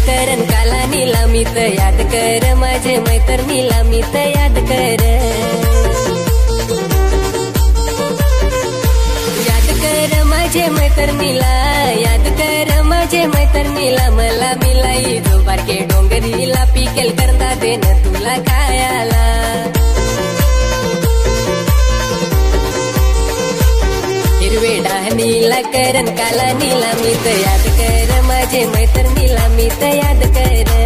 करण काला नीलामीत याद कर माझे मैत्रिणीला मीत याद कर माझे मैत्रिणीला याद कर माझे मैत्रिणीला मला मिलाई जो बारके डोंगरीला पिकेल करता देन तुला खायला हिरवे डहाणीला करण काला नीलामीत याद कर माझे मैत्रिणीला मीत याद कर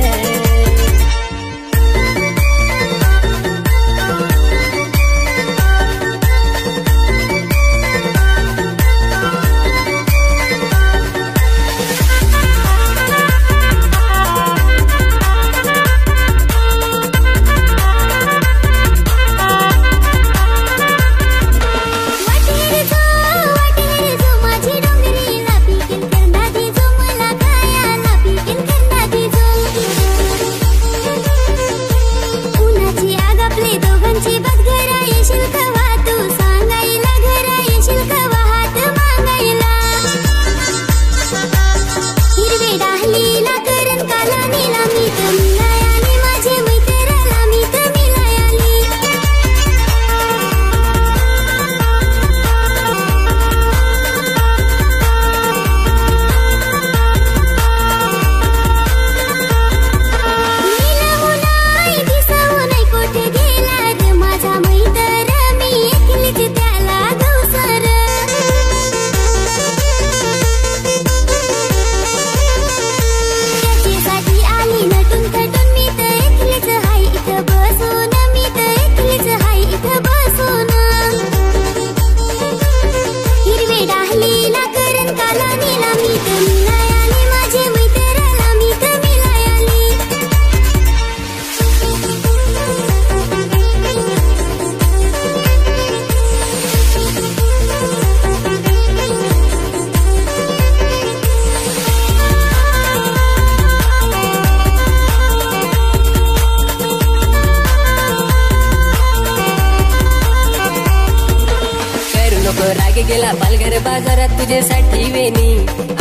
राग गेला पालघर बाजारात तुझ्यासाठी वेणी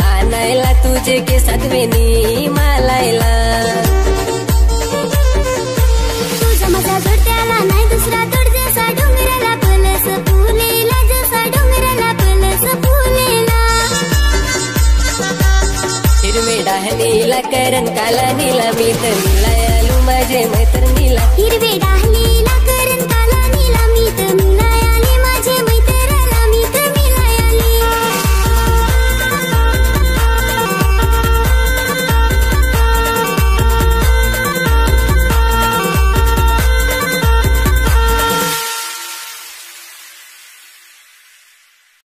आणायला तुझे केसात वेणी मालायला तुझा माझा जोडत्याला नाही दुसरा तोड जसा डोंगराला पलस फुलेला जसा डोंगराला पलस फुलेला हिरवे डहाणीला करण काला नीलामीत मिळायलू माझे मैत्रिणीला हिरवे डहाणीला